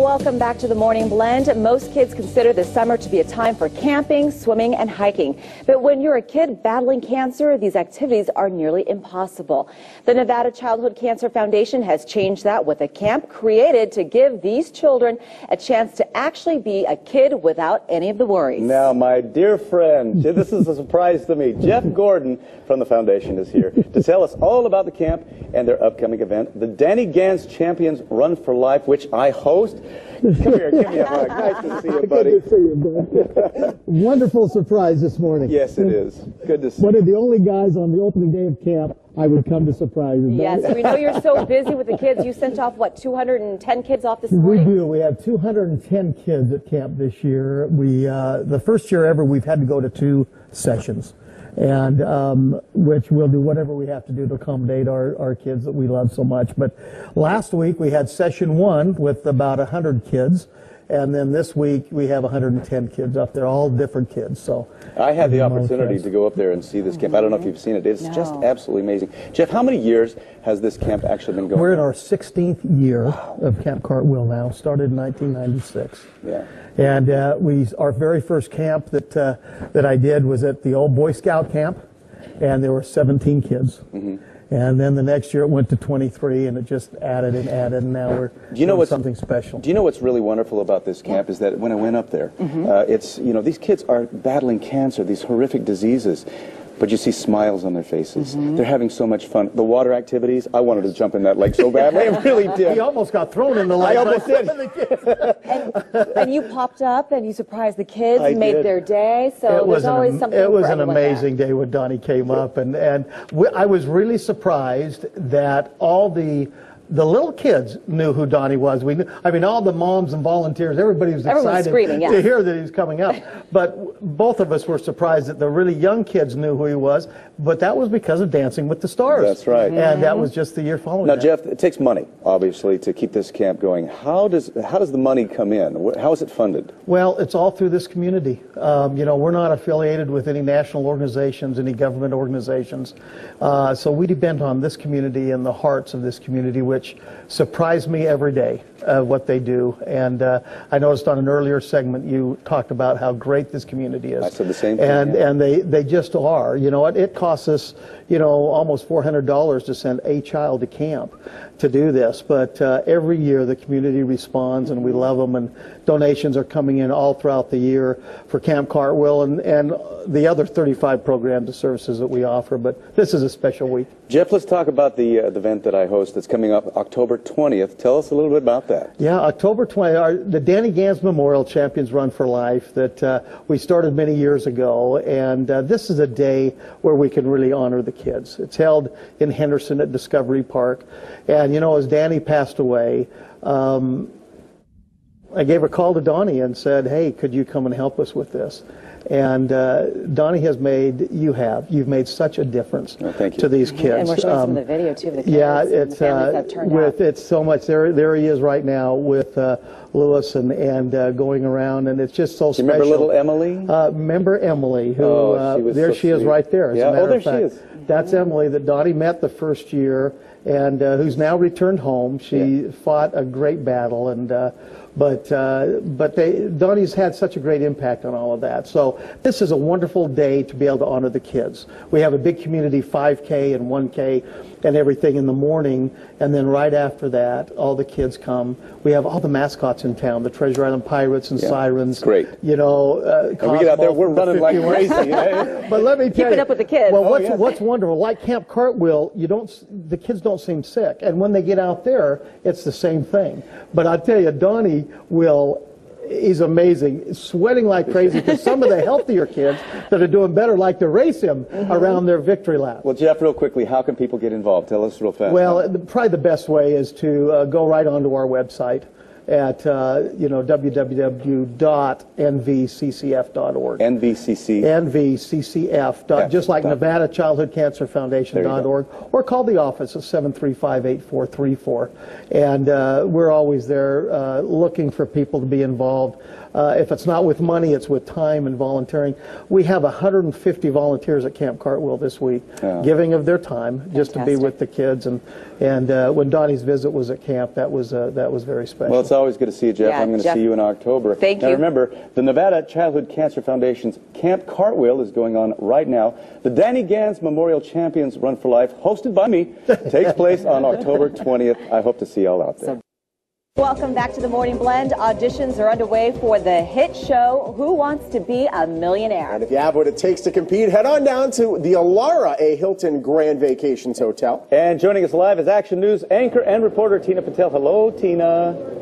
Welcome back to the Morning Blend. Most kids consider the summer to be a time for camping, swimming, and hiking. But when you're a kid battling cancer, these activities are nearly impossible. The Nevada Childhood Cancer Foundation has changed that with a camp created to give these children a chance to actually be a kid without any of the worries. Now, my dear friend, this is a surprise to me. Jeff Gordon from the foundation is here to tell us all about the camp and their upcoming event, the Donny Gans Champions Run for Life, which I host. Come here, give me a hug. Nice to see you, buddy. Good to see you, Ben. Wonderful surprise this morning. Yes, it is. Good to see you. One of the only guys on the opening day of camp I would come to surprise you. Yes, we know you're so busy with the kids. You sent off, what, 210 kids off this morning? We do. We have 210 kids at camp this year. The first year ever, we've had to go to 2 sessions, and which we'll do whatever we have to do to accommodate our kids that we love so much. But last week we had session 1 with about 100 kids, and then this week we have 110 kids up there, all different kids. So I had the opportunity to go up there and see this camp. I don't know if you've seen it. It's just absolutely amazing. Jeff, how many years has this camp actually been going? We're in our 16th year of Camp Cartwheel now. Started in 1996. Yeah. And our very first camp that I did was at the old Boy Scout camp, and there were 17 kids. Mm-hmm. And then the next year it went to 23, and it just added and added, and now we're doing something special. Do you know what's really wonderful about this camp is that when I went up there, it's, you know, these kids are battling cancer, these horrific diseases, but you see smiles on their faces. They're having so much fun. The water activities, I wanted to jump in that lake so badly. I really did. He almost got thrown in the lake. I almost did. and you popped up and you surprised the kids and made their day. So there's always something for everyone. It was an amazing day when Donny came up, and I was really surprised that all the little kids knew who Donny was. I mean, all the moms and volunteers, everybody was excited to hear that he was coming up. But both of us were surprised that the really young kids knew who he was, but that was because of Dancing with the Stars. That's right. And that was just the year following Now, that. Jeff, it takes money, obviously, to keep this camp going. How does the money come in? How is it funded? Well, it's all through this community. You know, we're not affiliated with any national organizations, any government organizations. So we depend on this community and the hearts of this community, which surprise me every day what they do. And I noticed on an earlier segment you talked about how great this community is. I said the same thing. And they just are. You know, it costs us, you know, almost $400 to send a child to camp to do this. But every year the community responds, and we love them, and donations are coming in all throughout the year for Camp Cartwheel and the other 35 programs and services that we offer. But this is a special week. Jeff, let's talk about the event that I host that's coming up October 20th. Tell us a little bit about that. Yeah, October 20th, the Donny Gans Memorial Champions Run for Life that we started many years ago, and this is a day where we can really honor the kids. It's held in Henderson at Discovery Park, and you know, as Donny passed away, I gave a call to Donny and said, hey, could you come and help us with this? And Donny has you've made such a difference to these kids. And we're showing some of the video too of the kids. Yeah, it's it's so much. There he is right now with Lewis and going around, and it's just so special. Remember little Emily? Remember Emily, who there she is right there. Yeah, there she is. That's Emily that Donny met the first year, and who's now returned home. She fought a great battle, and but Donny's had such a great impact on all of that. So this is a wonderful day to be able to honor the kids. We have a big community 5K and 1K and everything in the morning, and then right after that, all the kids come. We have all the mascots in town, the Treasure Island Pirates and Sirens. Great. You know, and we get out there, we're running like crazy. You know? But let me tell you, keep it up with the kids. Well, what's wonderful, like Camp Cartwheel, the kids don't seem sick, and when they get out there, it's the same thing. But I tell you, Donny he's amazing, sweating like crazy, because some of the healthier kids that are doing better like to race him around their victory lap. Well, Jeff, real quickly, how can people get involved? Tell us real fast. Well, probably the best way is to go right onto our website at www.nvccf.org. NVCCF. Just like Nevada Childhood Cancer Foundation.org, or call the office at 735-8434. And we're always there looking for people to be involved. If it's not with money, it's with time and volunteering. We have 150 volunteers at Camp Cartwheel this week, giving of their time just to be with the kids. And when Donny's visit was at camp, that was very special. Well, it's always good to see you, Jeff. Yeah, I'm going to Jeff, see you in October. thank Now, you. remember, the Nevada Childhood Cancer Foundation's Camp Cartwheel is going on right now. The Danny Gans Memorial Champions Run for Life, hosted by me, takes place on October 20th. I hope to see you all out there. Welcome back to the Morning Blend. Auditions are underway for the hit show, Who Wants to Be a Millionaire? And if you have what it takes to compete, head on down to the Alara, a Hilton Grand Vacations Hotel. And joining us live is Action News anchor and reporter Tina Patel. Hello, Tina.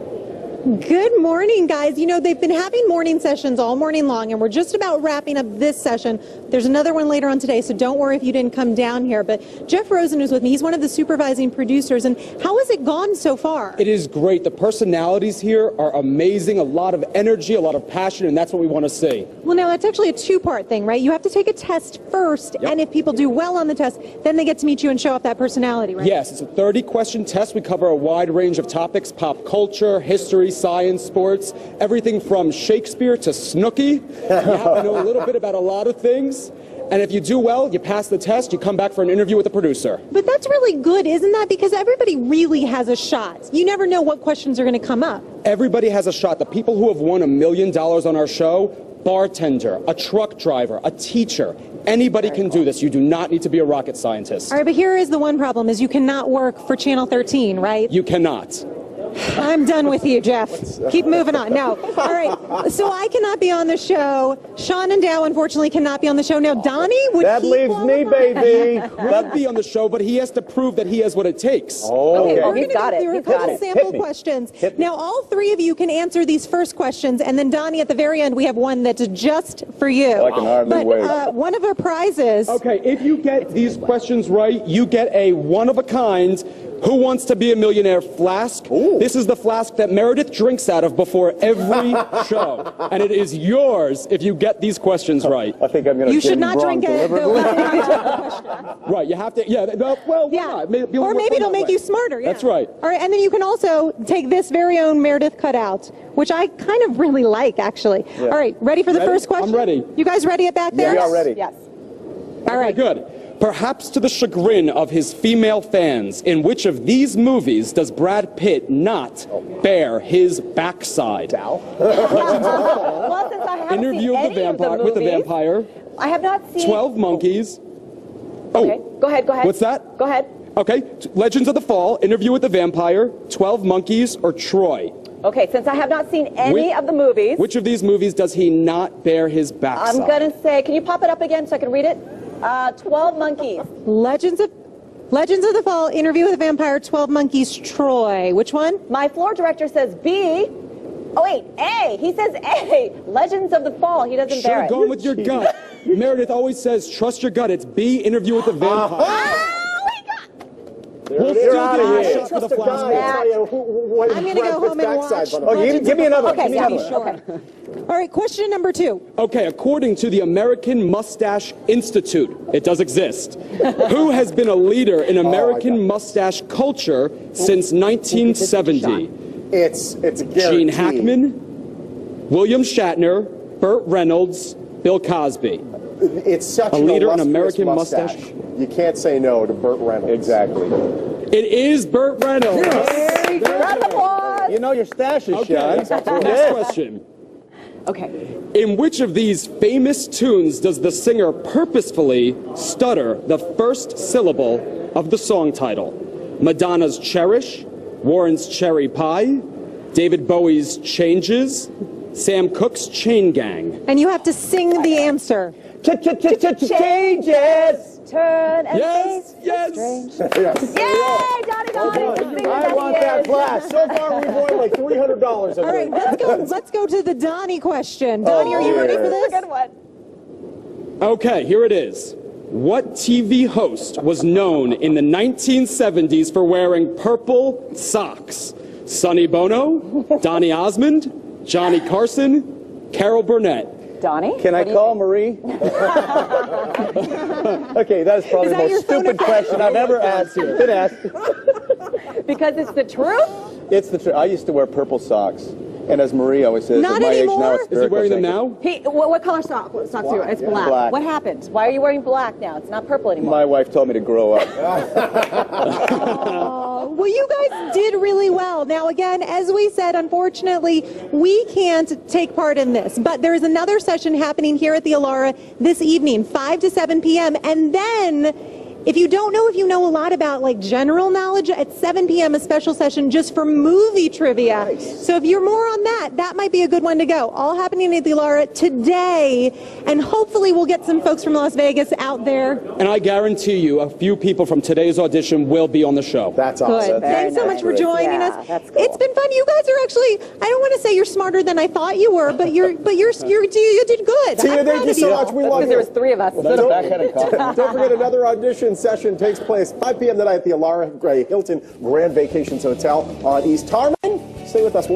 Good morning, guys. You know, they've been having morning sessions all morning long, and we're just about wrapping up this session. There's another one later on today, so don't worry if you didn't come down here. But Jeff Rosen is with me. He's one of the supervising producers. And how has it gone so far? It is great. The personalities here are amazing. A lot of energy, a lot of passion, and that's what we want to see. Well, now, that's actually a two-part thing, right? You have to take a test first, and if people do well on the test, then they get to meet you and show off that personality, right? Yes, it's a 30-question test. We cover a wide range of topics: pop culture, history, science, sports, everything from Shakespeare to Snooki. You have to know a little bit about a lot of things. And if you do well, you pass the test, you come back for an interview with the producer. But that's really good, isn't that? Because everybody really has a shot. You never know what questions are going to come up. Everybody has a shot. The people who have won $1 million on our show, bartender, a truck driver, a teacher, anybody can do this. You do not need to be a rocket scientist. All right, but here is the one problem, is you cannot work for Channel 13, right? You cannot. I'm done with you, Jeff. Keep moving on. No. All right. So I cannot be on the show. Sean and Dow, unfortunately, cannot be on the show. Now, Donny, would That he leaves me, qualify? baby. He'll be on the show, but he has to prove that he has what it takes. Okay. We're He's going to got go it. through a He's got couple it. sample Hit me. questions. Hit me. Now, all three of you can answer these first questions, and then Donny, at the very end, we have one that's just for you. I can hardly wait. But one of our prizes. Okay, if you get these questions right, you get a one-of-a-kind Who Wants to Be a Millionaire flask. This is the flask that Meredith drinks out of before every show. And it is yours if you get these questions right. I think I'm going to You should not drink it. Right, you have to, yeah, well, why Yeah. not? Be a Or little maybe more it'll fun make that you way. smarter. Yeah. That's right. All right, and then you can also take this very own Meredith cutout, which I kind of really like, actually. Yeah. All right, ready for the Ready? first question? I'm ready. You guys ready at back there? We are ready. Yes. All right. Good. Perhaps to the chagrin of his female fans, in which of these movies does Brad Pitt not bear his backside? Well, since I haven't Interview seen of any the vampire of the with the movies, vampire. I have not seen 12 Monkeys. Okay, go ahead. What's that? Go ahead. Okay, Legends of the Fall, Interview with the Vampire, 12 Monkeys, or Troy. Okay, since I have not seen any of the movies, Which of these movies does he not bear his backside? I'm going to say, can you pop it up again so I can read it? 12 Monkeys. Legends of the Fall, Interview with the Vampire, 12 Monkeys, Troy. Which one? My floor director says B. Oh, wait, A. He says A. Legends of the Fall. He doesn't Should bear have it. gone with your gut. Meredith always says, trust your gut. It's B, Interview with the Vampire. Oh, my God. We'll You're still out give of you a here. shot for the Trust a flask. guy and tell you what I'm going to go home and watch. Oh, give me another one. Okay, Give me yeah, another one. sure. All right, question number 2. Okay, according to the American Mustache Institute, it does exist. Who has been a leader in American mustache culture since 1970? It's a guarantee. Gene Hackman, William Shatner, Burt Reynolds, Bill Cosby. It's such A leader in illustrious American mustache. You can't say no to Burt Reynolds. Exactly. It is Burt Reynolds. Round of applause. You know your stash is Okay, Sean. next question. Okay. In which of these famous tunes does the singer purposefully stutter the first syllable of the song title? Madonna's Cherish, Warren's Cherry Pie, David Bowie's Changes, Sam Cooke's Chain Gang. And you have to sing the answer. Changes. Turn and Yes, face yes. the strange. Yes. Yay, Donny. I want that glass. So far, we've won like $300. All right, let's go to the Donny question. Donny, are you ready for This is a this? good one. Okay, here it is. What TV host was known in the 1970s for wearing purple socks? Sonny Bono, Donny Osmond, Johnny Carson, Carol Burnett. Donny? Can I call Marie? Okay, that is probably Is that the your most stupid question I've ever been asked. Because it's the truth? It's the truth. I used to wear purple socks. And as Marie always says, Not at my age now, anymore? it's Is he wearing them now? What color socks are you? It's black. Black. What happened? Why are you wearing black now? It's not purple anymore. My wife told me to grow up. Well, you guys did really well. Hotel. Now, again, as we said, unfortunately, we can't take part in this, but there is another session happening here at the Alara this evening, 5 to 7 p.m. And then, if you don't know if you know a lot about like general knowledge, at 7 p.m. a special session just for movie trivia. Nice. So if you're more on that, that might be a good one to go. All happening at the Alara today, and hopefully we'll get some folks from Las Vegas out there. And I guarantee you a few people from today's audition will be on the show. That's awesome. Good. Thanks so much for joining us. That's cool. It's been fun. You guys are actually, I don't want to say you're smarter than I thought you were, but you did good. Tina, thank you so much. We love you. There was 3 of us. Don't forget, another audition session takes place 5 p.m. tonight at the Alara Hilton Grand Vacations Hotel on East Tarman. Stay with us.